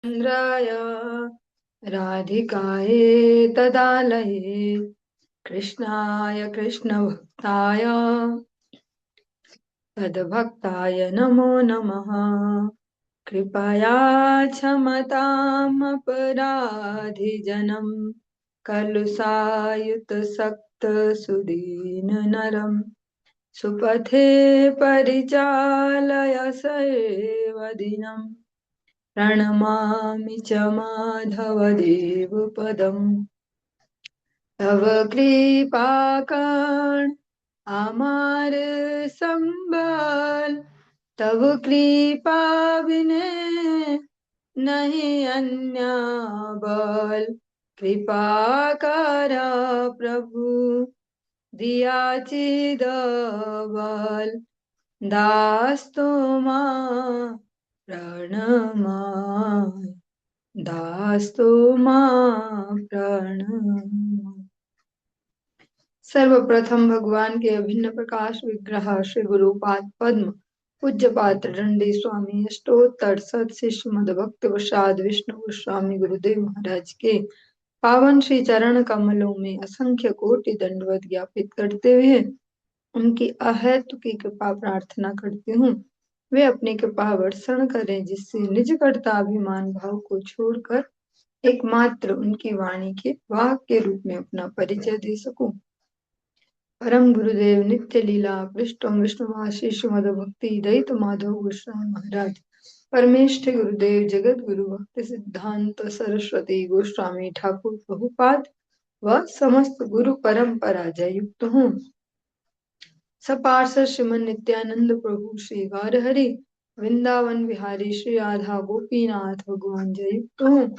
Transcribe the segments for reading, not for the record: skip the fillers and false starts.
चन्द्राय राधिकायै तदालये कृष्णाय कृष्णभक्ताय तद्भक्ताय नमो नमः। कृपया क्षमतामपराधिजनं कलुषायुतसक्तसुदीननरं सुपथे परिचालय सर्वदिनं प्रणमामि च माधवदेवपदम्। तव कृपाकर्ण আমার संबल तव कृपा बिने नहीं अन्य बल। कृपा करा प्रभु दिया चिद बल दास तुम्हा प्रणमाय दास तुम्हा प्रणमाय। सर्वप्रथम भगवान के अभिन्न प्रकाश विग्रह श्री गुरुपाद पद्म पूज्य पात्र दंडी स्वामी अष्टोत्तर सत शिष्य मद भक्त प्रसाद विष्णु गोस्वामी गुरुदेव महाराज के पावन श्री चरण कमलों में असंख्य कोटि दंडवत ज्ञापित करते हुए उनकी अहेतु की कृपा प्रार्थना करती हूँ। वे अपनी कृपा वर्षण करें जिससे निज कर्ताभिमान भाव को छोड़कर एकमात्र उनकी वाणी के वाहक के रूप में अपना परिचय दे सकूं। परम गुरुदेव नित्य लीला पृष्ठम विष्णुभाषी श्रीमद भक्ति दयित माधव गोस्वामी महाराज परमेष्ठ गुरुदेव जगत गुरु भक्ति सिद्धांत सरस्वती गोस्वामी ठाकुर प्रभुपाद व समस्त गुरु परंपरा जय युक्त हूँ। सपार्षद श्रीमन नित्यानंद प्रभु श्री गौर हरि वृंदावन बिहारी श्री राधा गोपीनाथ भगवान जय युक्त हूँ।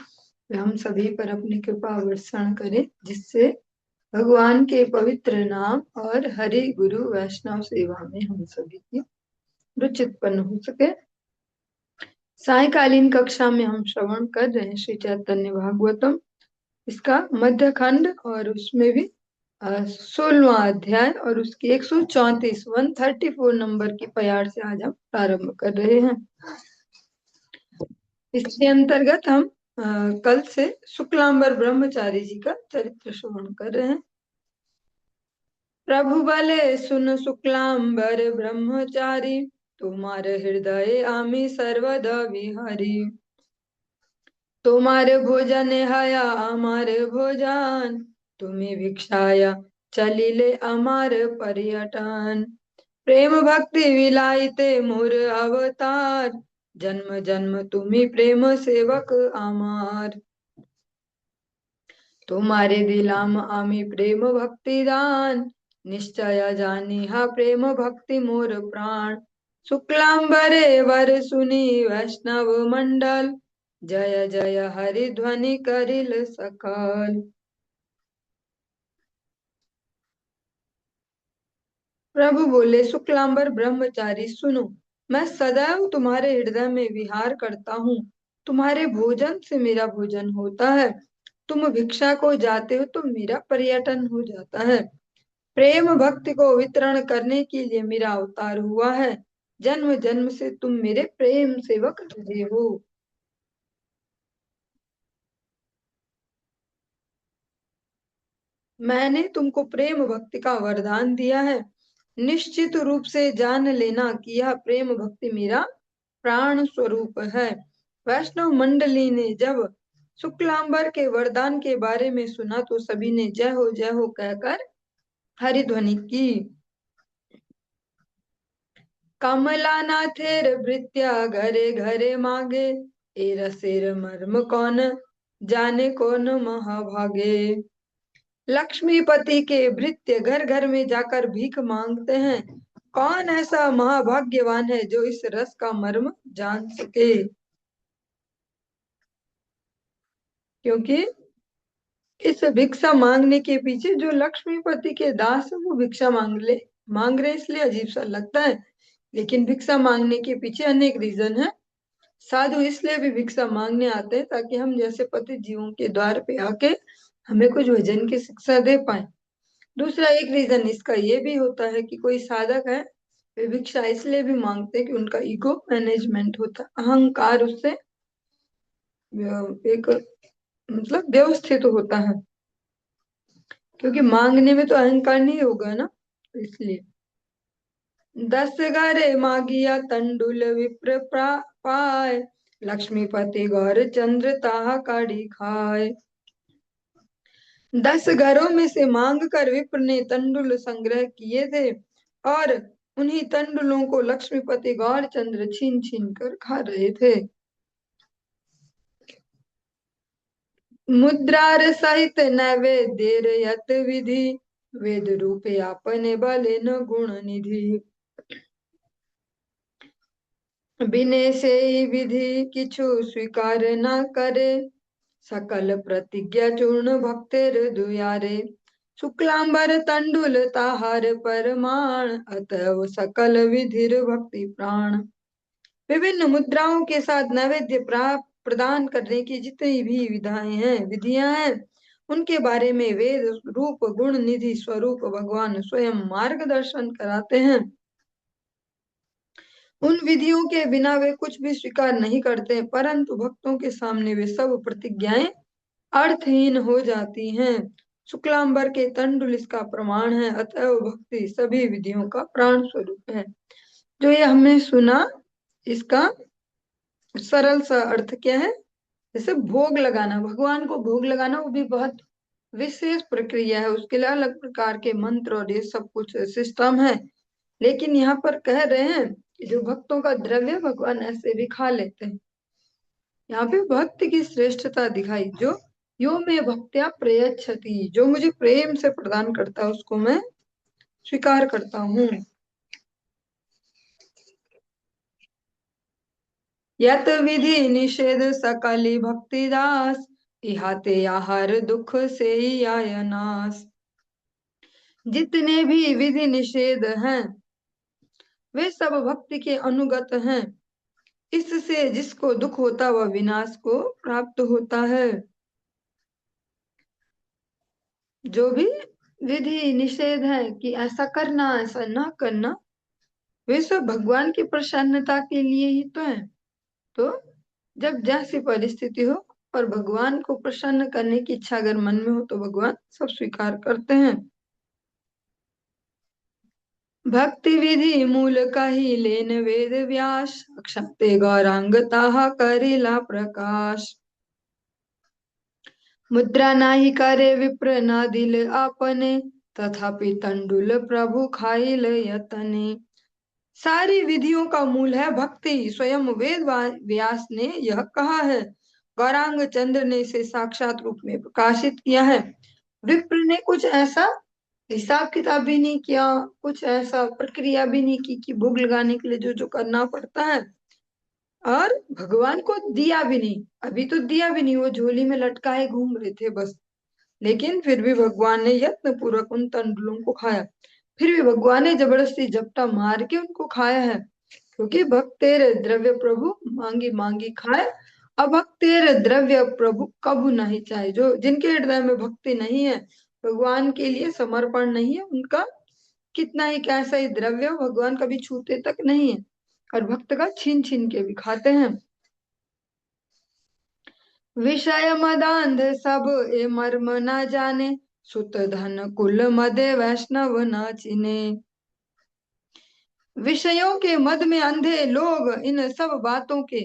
वे हम सभी पर अपनी कृपा वर्षण करें जिससे भगवान के पवित्र नाम और हरि गुरु वैष्णव सेवा में हम सभी की रुचि उत्पन्न हो सके। सायकालीन कक्षा में हम श्रवण कर रहे हैं श्री चैतन्य भागवतम, इसका मध्य खंड और उसमें भी 16वां अध्याय और उसकी 134 नंबर की प्यार से आज हम प्रारंभ कर रहे हैं। इसके अंतर्गत हम कल से शुक्लांबर ब्रह्मचारी जी का चरित्र श्रवण कर रहे हैं। प्रभु बले सुन शुक्लांबर ब्रह्मचारी तुम्हारे हृदय आमी सर्वदा विहारी। तुम्हारे भोजन हया हमारे भोजन तुम्हें भिक्षाया चलिले अमार पर्यटन। प्रेम भक्ति विलायते मोर अवतार जन्म जन्म तुम्ही प्रेम सेवक आमार। तुम्हारे दिलाम आमी प्रेम भक्ति दान निश्चय जानी हा प्रेम भक्ति मोर प्राण। शुक्लांबरे वर सुनी वैष्णव मंडल जय जय हरि ध्वनि करिल सकल। प्रभु बोले, शुक्लांबर ब्रह्मचारी सुनो, मैं सदैव तुम्हारे हृदय में विहार करता हूँ। तुम्हारे भोजन से मेरा भोजन होता है, तुम भिक्षा को जाते हो तो मेरा पर्यटन हो जाता है। प्रेम भक्ति को वितरण करने के लिए मेरा अवतार हुआ है। जन्म जन्म से तुम मेरे प्रेम सेवक रहे हो। मैंने तुमको प्रेम भक्ति का वरदान दिया है। निश्चित रूप से जान लेना कि यह प्रेम भक्ति मेरा प्राण स्वरूप है। वैष्णव मंडली ने जब शुक्लांबर के वरदान के बारे में सुना तो सभी ने जय हो कहकर हरिध्वनि की। कमला नाथेर भृत्या घरे घरे मांगे ए रसेर मर्म कौन जाने कौन महाभागे। लक्ष्मीपति के भृत्य घर घर में जाकर भीख मांगते हैं। कौन ऐसा महाभाग्यवान है जो इस रस का मर्म जान सके। क्योंकि इस भिक्षा मांगने के पीछे जो लक्ष्मीपति के दास है वो भिक्षा मांग रहे इसलिए अजीब सा लगता है, लेकिन भिक्षा मांगने के पीछे अनेक रीजन है। साधु इसलिए भी भिक्षा मांगने आते हैं ताकि हम जैसे पति जीवों के द्वार पे आके हमें कुछ भजन की शिक्षा दे पाए। दूसरा एक रीजन इसका ये भी होता है कि कोई साधक है वे भिक्षा इसलिए भी मांगते हैं कि उनका ईगो मैनेजमेंट होता है, अहंकार उससे एक मतलब व्यवस्थित होता है, क्योंकि मांगने में तो अहंकार नहीं होगा ना, इसलिए। 10 घरे मागिया तंडुल विप्र पाय, लक्ष्मीपति गौर चंद्र ताहा काढ़ी खाए। 10 घरों में से मांग कर विप्र ने तंडुल संग्रह किए थे, और उन्हीं तंडुलों को लक्ष्मीपति गौर चंद्र छीन छीन कर खा रहे थे। मुद्रार सहित नैवेद्य यत विधि, वेद रूपे आपने बले न गुण निधि। बिने से विधि किछु स्वीकार न करे, सकल प्रतिज्ञा चूर्ण भक्तिर दुयारे। शुक्लांबर तंडुल ताहार परमाण, अतएव सकल विधिर भक्ति प्राण। विभिन्न मुद्राओं के साथ नैवेद्य प्रदान करने की जितनी भी विधियां हैं, उनके बारे में वेद रूप गुण निधि स्वरूप भगवान स्वयं मार्गदर्शन कराते हैं। उन विधियों के बिना वे कुछ भी स्वीकार नहीं करते, परंतु भक्तों के सामने वे सब प्रतिज्ञाएं अर्थहीन हो जाती हैं। शुक्लांबर के तंडुल इसका प्रमाण है, अतएव भक्ति सभी विधियों का प्राण स्वरूप है। जो ये हमने सुना, इसका सरल सा अर्थ क्या है? जैसे भोग लगाना, भगवान को भोग लगाना, वो भी बहुत विशेष प्रक्रिया है, उसके लिए अलग प्रकार के मंत्र और ये सब कुछ सिस्टम है। लेकिन यहाँ पर कह रहे हैं कि जो भक्तों का द्रव्य भगवान ऐसे भी खा लेते हैं। यहाँ पे भक्ति की श्रेष्ठता दिखाई, जो यो में भक्त्या प्रयच्छति, जो मुझे प्रेम से प्रदान करता है उसको मैं स्वीकार करता हूँ। यत विधि निषेध सकली भक्ति दास, इहाते आहार दुख से ही आय नाश। जितने भी विधि निषेध हैं वे सब भक्ति के अनुगत हैं, इससे जिसको दुख होता वह विनाश को प्राप्त होता है। जो भी विधि निषेध है कि ऐसा करना ऐसा ना करना, वे सब भगवान की प्रसन्नता के लिए ही तो है। तो जब जैसी परिस्थिति हो और भगवान को प्रसन्न करने की इच्छा अगर मन में हो तो भगवान सब स्वीकार करते हैं। भक्ति विधि मूल कही लेन वेद व्यास, अक्षते गौरांग ताहा करिला प्रकाश। मुद्रा नाही करे विप्र न दिल आपने, तथापि तंडुल प्रभु खाइल यतने। सारी विधियों का मूल है भक्ति, स्वयं वेद व्यास ने यह कहा है। गौरांग चंद्र ने इसे साक्षात रूप में प्रकाशित किया है। विप्र ने कुछ ऐसा हिसाब किताब भी नहीं किया, कुछ ऐसा प्रक्रिया भी नहीं की कि भोग लगाने के लिए जो जो करना पड़ता है, और भगवान को दिया भी नहीं, अभी तो दिया भी नहीं, वो झोली में लटकाए घूम रहे थे बस। लेकिन फिर भी भगवान ने यत्न पूर्वक उन तंडुलों को खाया, फिर भी भगवान ने जबरदस्ती झपटा मार के उनको खाया है, क्योंकि भक्त तेरे द्रव्य प्रभु मांगी मांगी खाए। अभक्त तेरे द्रव्य प्रभु कबू नहीं चाहे। जो जिनके हृदय में भक्ति नहीं है, भगवान के लिए समर्पण नहीं है, उनका कितना ही कैसा ही द्रव्य हो, भगवान कभी छूते तक नहीं है, और भक्त का छीन छीन के भी खाते हैं। विषय मदांध सब ए मर्म न जाने, सुत धन कुल मदे वैष्णव न चिने। विषयों के मद में अंधे लोग इन सब बातों के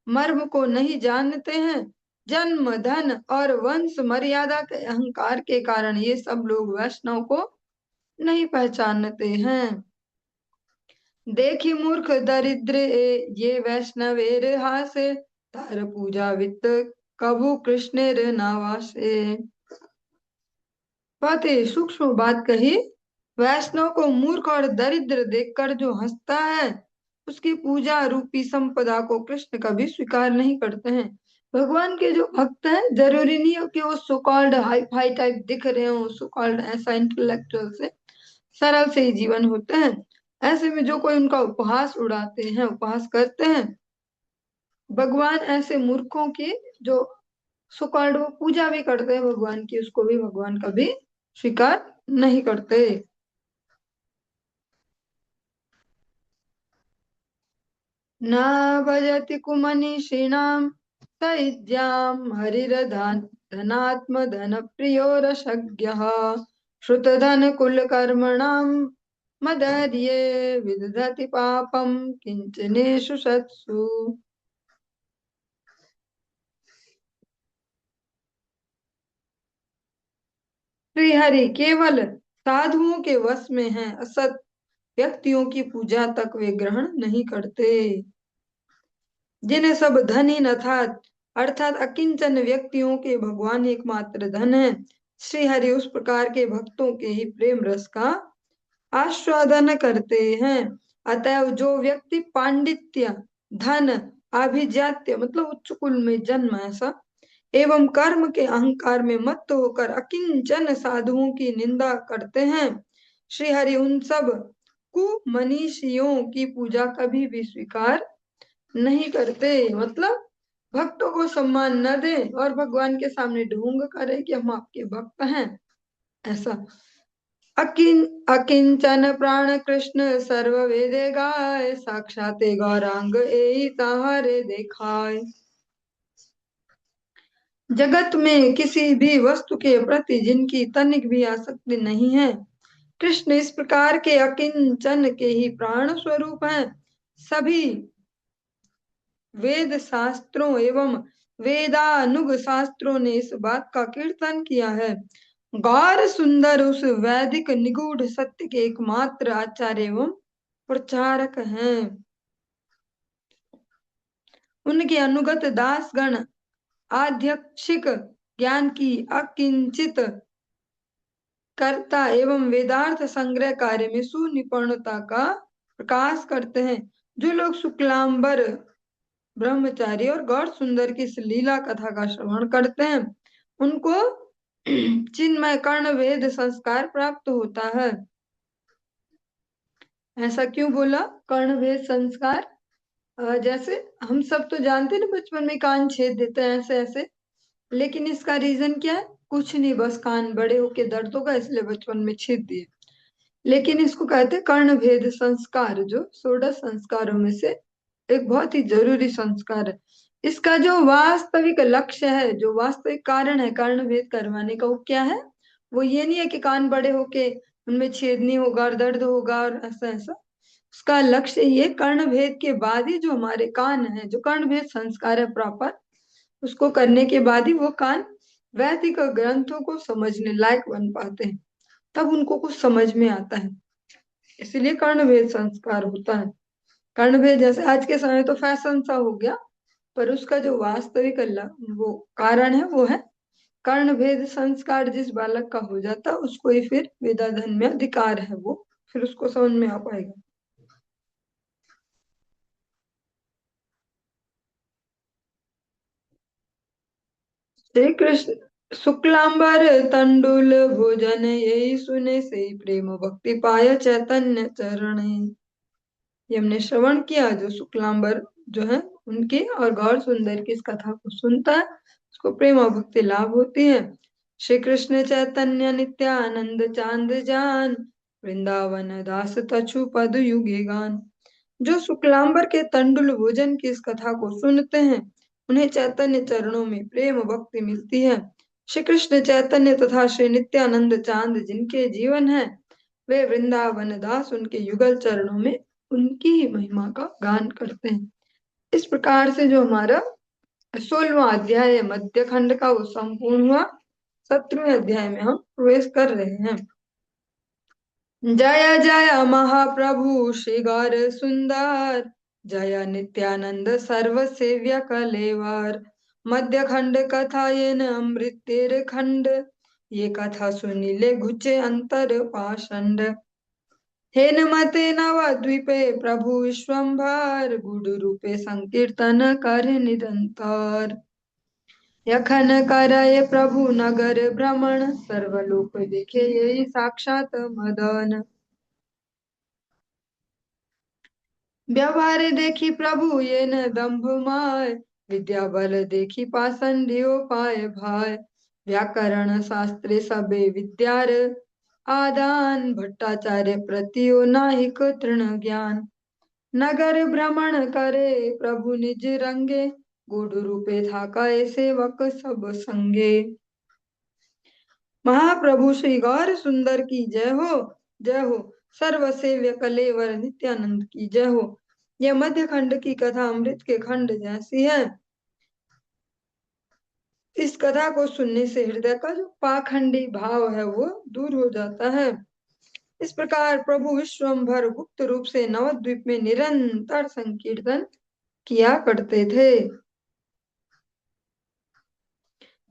मर्म को नहीं जानते हैं। जन्म धन और वंश मर्यादा के अहंकार के कारण ये सब लोग वैष्णव को नहीं पहचानते हैं। देखी मूर्ख दरिद्र ये वैष्णवेर हासे, तार पूजा वित्त कभु कृष्णेर नावासे। बहुत ही सूक्ष्म बात कही। वैष्णव को मूर्ख और दरिद्र देखकर जो हंसता है, उसकी पूजा रूपी संपदा को कृष्ण कभी स्वीकार नहीं करते हैं। भगवान के जो भक्त हैं, जरूरी नहीं हो कि वो so called hi fi type दिख रहे हो, सो कॉल्ड ऐसा इंटेलेक्चुअल से सरल से ही जीवन होते हैं। ऐसे में जो कोई उनका उपहास उड़ाते हैं, उपहास करते हैं, भगवान ऐसे मूर्खों की जो सो कॉल्ड वो पूजा भी करते हैं भगवान की, उसको भी भगवान कभी स्वीकार नहीं करते। न भजति कुमनीषिणां सैद्यां हरिरधान् धनात्मधनप्रियो रसज्ञः श्रुतधनकुलकर्मणां मदर्ये विदधति पापं किंचनेषु सत्सु। श्रीहरि केवल साधुओं के वश में है, असत व्यक्तियों की पूजा तक वे ग्रहण नहीं करते। जिन्हें सब धनहीन अर्थात अर्थात अकिंचन व्यक्तियों के भगवान एकमात्र धन है। श्री हरि उस प्रकार के भक्तों के ही प्रेम रस का आस्वादन करते हैं। अतएव जो व्यक्ति पांडित्य, धन, अभिजात्य मतलब उच्च कुल में जन्म ऐसा एवं कर्म के अहंकार में मत्त होकर अकिंचन साधुओं की निंदा करते हैं, श्री हरि उन सब कुमनीषियों की पूजा कभी भी स्वीकार नहीं करते। मतलब भक्तों को सम्मान न दे और भगवान के सामने ढोंग करे कि हम आपके भक्त हैं, ऐसा। अकिंचन प्राण कृष्ण सर्व वेदे गाय साक्षात गौरांग एई ताहरे देखाय। जगत में किसी भी वस्तु के प्रति जिनकी तनिक भी आसक्ति नहीं है, कृष्ण इस प्रकार के अकिंचन के ही प्राण स्वरूप हैं। सभी वेद शास्त्रों एवं वेदानुग शास्त्रों ने इस बात का कीर्तन किया है। गौर सुंदर उस वैदिक निगूढ़ सत्य के एकमात्र आचार्य एवं प्रचारक हैं। उनके अनुगत दासगण आध्यक्षिक ज्ञान की अकिंचित कर्ता एवं वेदार्थ संग्रह कार्य में सुनिपुणता का प्रकाश करते हैं। जो लोग शुक्लांबर ब्रह्मचारी और गौर सुंदर की इस लीला कथा का श्रवण करते हैं, उनको चिन्मय कर्ण वेद संस्कार प्राप्त होता है। ऐसा क्यों बोला कर्ण वेद संस्कार? जैसे हम सब तो जानते हैं ना, बचपन में कान छेद देते हैं ऐसे ऐसे, लेकिन इसका रीजन क्या है? कुछ नहीं, बस कान बड़े होके दर्द होगा इसलिए बचपन में छेद दिए। लेकिन इसको कहते हैं कर्ण भेद संस्कार, जो 16 संस्कारों में से एक बहुत ही जरूरी संस्कार है। इसका जो वास्तविक लक्ष्य है, जो वास्तविक कारण है कर्ण भेद करवाने का, वो क्या है? वो ये नहीं है कि कान बड़े होके उनमें छेद नहीं होगा और दर्द होगा और ऐसा ऐसा। उसका लक्ष्य ये कर्ण भेद के बाद ही जो हमारे कान है, जो कर्ण भेद संस्कार है प्रॉपर, उसको करने के बाद ही वो कान वैदिक ग्रंथों को समझने लायक बन पाते हैं, तब उनको कुछ समझ में आता है। इसलिए कर्णभेद संस्कार होता है। कर्णभेद जैसे आज के समय तो फैशन सा हो गया, पर उसका जो वास्तविक वो कारण है वो है कर्णभेद संस्कार। जिस बालक का हो जाता उसको ही फिर वेदाधन में अधिकार है, वो फिर उसको समझ में आ पाएगा। श्री कृष्ण शुक्लांबर तंडुल भोजन यही सुने से प्रेम भक्ति पाय चैतन्य चरण। ये हमने श्रवण किया, जो शुक्लांबर जो है उनके और गौर सुंदर की इस कथा को सुनता है उसको प्रेम और भक्ति लाभ होती है। श्री कृष्ण चैतन्य नित्यानंद चांद जान वृंदावन दास तछु पद युगे गान। जो शुक्लांबर के तंडुल भोजन की इस कथा को सुनते हैं उन्हें चैतन्य चरणों में प्रेम भक्ति मिलती है। श्री कृष्ण चैतन्य तथा श्री नित्यानंद चांद जिनके जीवन है, वे वृंदावन दास उनके युगल चरणों में उनकी ही महिमा का गान करते हैं। इस प्रकार से जो हमारा 16वां अध्याय है मध्य खंड का, वो संपूर्ण हुआ। 17वें अध्याय में हम प्रवेश कर रहे हैं। जय जय महाप्रभु श्री गौर सुंदर, जय नित्यानंद सर्व सेव्य कलेवर। मध्य खंड कथा ये न अमृतेर खंड, ये कथा सुनिले घुचे अंतर पाषंड। हेन मते नवद्वीपे प्रभु विश्वम्भर, गुड रूपे संकीर्तन करे निरंतर। यखन करय प्रभु नगर भ्रमण, सर्वलोक देखे यही साक्षात मदन। व्यवहार देखी प्रभु ये न दम्भ माय, विद्या बल देखी पाषंडियो पाए भाय। व्याकरण शास्त्रे सबे विद्यार, आदान भट्टाचार्य प्रतियो नाहिक तृण ज्ञान। नगर भ्रमण करे प्रभु निज रंगे, गूढ़ रूपे था कए सेवक सब संगे। महाप्रभु श्री गौर सुंदर की जय हो, जय हो। सर्व सेव्य कलेवर नित्यानंद की जय हो। यह मध्य खंड की कथा अमृत के खंड जैसी है। इस कथा को सुनने से हृदय का जो पाखंडी भाव है वो दूर हो जाता है। इस प्रकार प्रभु विश्वम्भर गुप्त रूप से नवद्वीप में निरंतर संकीर्तन किया करते थे।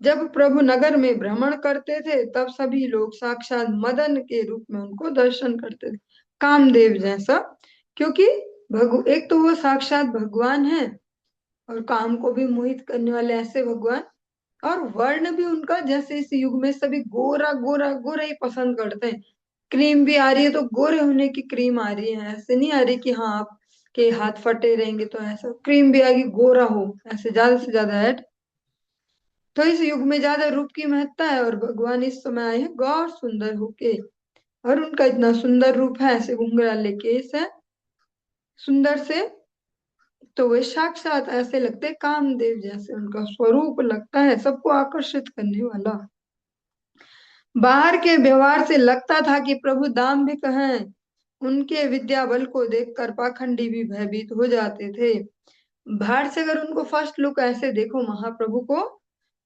जब प्रभु नगर में भ्रमण करते थे तब सभी लोग साक्षात मदन के रूप में उनको दर्शन करते थे, कामदेव जैसा। क्योंकि एक तो वो साक्षात भगवान है और काम को भी मोहित करने वाले ऐसे भगवान, और वर्ण भी उनका जैसे इस युग में सभी गोरा गोरा गोरा ही पसंद करते हैं। क्रीम भी आ रही है तो गोरे होने की क्रीम आ रही है, ऐसे नहीं आ रही कि हाँ आपके हाथ फटे रहेंगे तो ऐसा क्रीम भी आएगी गोरा हो, ऐसे ज्यादा से ज्यादा ऐड। तो इस युग में ज्यादा रूप की महत्ता है और भगवान इस समय आए हैं गौर सुंदर होके, और उनका इतना सुंदर रूप है, ऐसे घुंघराले केस है सुंदर से, तो वे साक्षात ऐसे लगते कामदेव जैसे, उनका स्वरूप लगता है सबको आकर्षित करने वाला। बाहर के व्यवहार से लगता था कि प्रभु दाम्भिक हैं। उनके विद्या बल को देखकर पाखंडी भी भयभीत हो जाते थे। बाहर से अगर उनको फर्स्ट लुक ऐसे देखो महाप्रभु को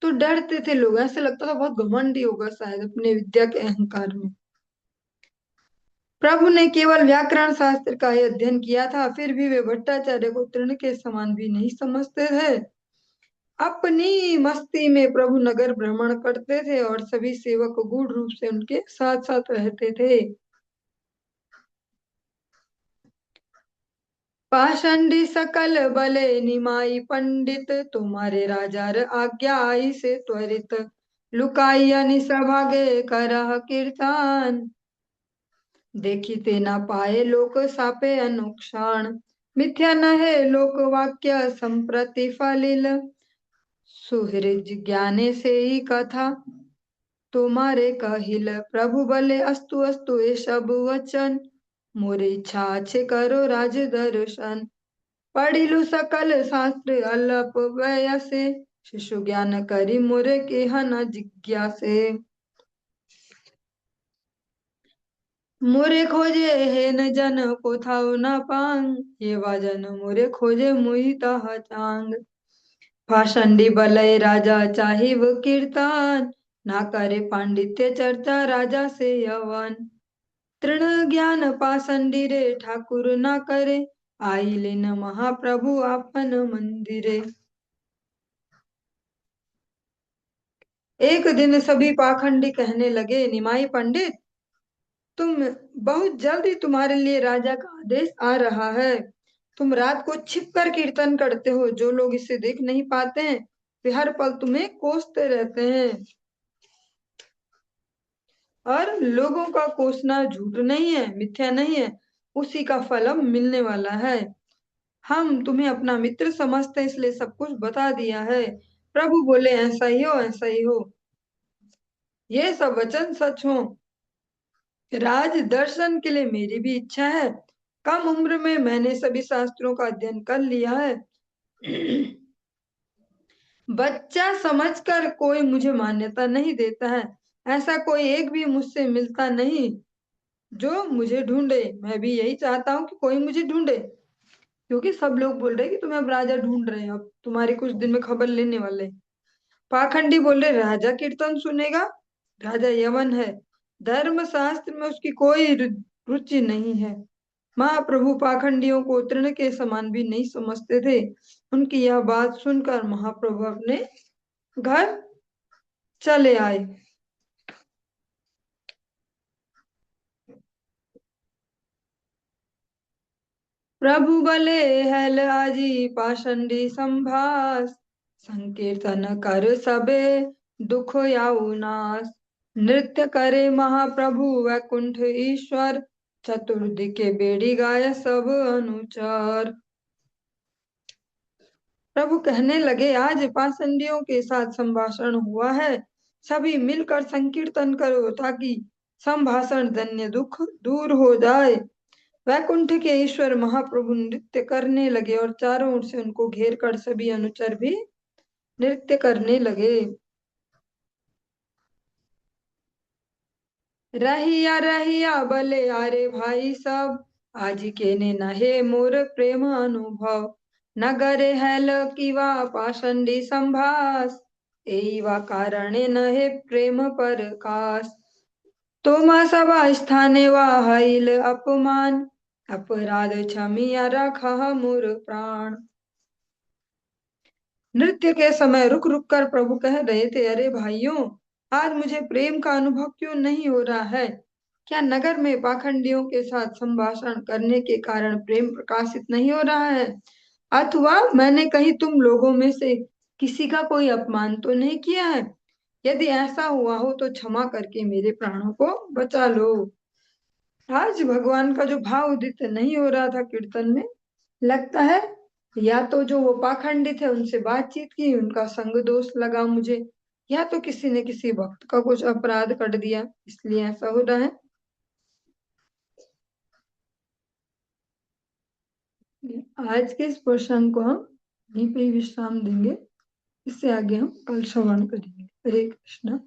तो डरते थे लोग, ऐसे लगता था बहुत घमंडी होगा शायद अपने विद्या के अहंकार में। प्रभु ने केवल व्याकरण शास्त्र का ही अध्ययन किया था, फिर भी वे भट्टाचार्य को तृण के समान भी नहीं समझते थे। अपनी मस्ती में प्रभु नगर भ्रमण करते थे और सभी सेवक गूढ़ रूप से उनके साथ साथ रहते थे। पाषंडी सकल बले निमाई पंडित, तुम्हारे राजार आज्ञा आई से त्वरित, लुकाइया निसभागे करह कीर्तन, देखिते न पाए लोक सापे अनुक्षण, मिथ्या न है लोक वाक्य संप्रति फलिल, सुहृद ज्ञाने से ही कथा तुम्हारे कहिल, प्रभु बले अस्तु अस्तु ये सब वचन, मोरे इच्छा अच्छे करो राज दर्शन, पढ़िलु सकल शास्त्र अल्प वयसे, शिशु ज्ञान करी मोरे के न जिज्ञासे, मोरे खोजे हे न जन को थाउ न पांग, ये वाजन मोरे खोजे मुहि तह चांग, भाषंडी बलय राजा चाहिव कीर्तन, ना करे पांडित्य चर्चा राजा से यवन, तृण ज्ञान पाषंडी रे ठाकुर ना करे, आई लेन महाप्रभु आपन मंदिरे। एक दिन सभी पाखंडी कहने लगे, निमाई पंडित, तुम बहुत जल्दी तुम्हारे लिए राजा का आदेश आ रहा है। तुम रात को छिप कर कीर्तन करते हो, जो लोग इसे देख नहीं पाते हैं वे हर पल तुम्हें कोसते रहते हैं, और लोगों का कोसना झूठ नहीं है, मिथ्या नहीं है, उसी का फल अब मिलने वाला है। हम तुम्हें अपना मित्र समझते हैं इसलिए सब कुछ बता दिया है। प्रभु बोले ऐसा ही हो, ऐसा ही हो, ये सब वचन सच हो। राज दर्शन के लिए मेरी भी इच्छा है। कम उम्र में मैंने सभी शास्त्रों का अध्ययन कर लिया है। बच्चा समझकर कोई मुझे मान्यता नहीं देता है, ऐसा कोई एक भी मुझसे मिलता नहीं जो मुझे ढूंढे। मैं भी यही चाहता हूँ कि कोई मुझे ढूंढे, क्योंकि सब लोग बोल रहे हैं कि तुम्हें अब राजा ढूंढ रहे हैं, अब तुम्हारी कुछ दिन में खबर लेने वाले। पाखंडी बोल रहे राजा कीर्तन सुनेगा, राजा यवन है, धर्म शास्त्र में उसकी कोई रुचि नहीं है। महाप्रभु पाखंडियों को तृण के समान भी नहीं समझते थे। उनकी यह बात सुनकर महाप्रभु अपने घर चले आए। प्रभु बले हेल आजी पाषंडी संभास, संकीर्तन कर सबे दुख याउ नाश, नृत्य करे महाप्रभु वैकुंठ ईश्वर, चतुर्दिके बेड़ी गाय सब अनुचर। प्रभु कहने लगे आज पाषंडियों के साथ संभाषण हुआ है, सभी मिलकर संकीर्तन करो ताकि संभाषण जन्य दुख दूर हो जाए। वैकुंठ के ईश्वर महाप्रभु नृत्य करने लगे और चारों ओर से उनको घेर कर सभी अनुचर भी नृत्य करने लगे। रहिया रहिया बले आरे भाई सब, आज के ने नहे मोर प्रेम अनुभव। नगरे हैल किवा पाषंडी संभास, एई वा कारणे नहे प्रेम परकास। तोमा सभा स्थाने वा हईल अपमान, अपराध क्षमिया रखा मोर प्राण। नृत्य के समय रुक रुक कर प्रभु कह रहे थे, अरे भाइयों, आज मुझे प्रेम का अनुभव क्यों नहीं हो रहा है? क्या नगर में पाखंडियों के साथ संभाषण करने के कारण प्रेम प्रकाशित नहीं हो रहा है? अथवा मैंने कहीं तुम लोगों में से किसी का कोई अपमान तो नहीं किया है? यदि ऐसा हुआ हो तो क्षमा करके मेरे प्राणों को बचा लो। आज भगवान का जो भाव उदित नहीं हो रहा था कीर्तन में, लगता है या तो जो वो पाखंडी थे उनसे बातचीत की, उनका संग दोष लगा मुझे, या तो किसी ने किसी भक्त का कुछ अपराध कर दिया, इसलिए ऐसा हो रहा है। आज के इस प्रसंग को हम यहीं पे ही विश्राम देंगे। इससे आगे हम कल श्रवण करेंगे। हरे कृष्ण।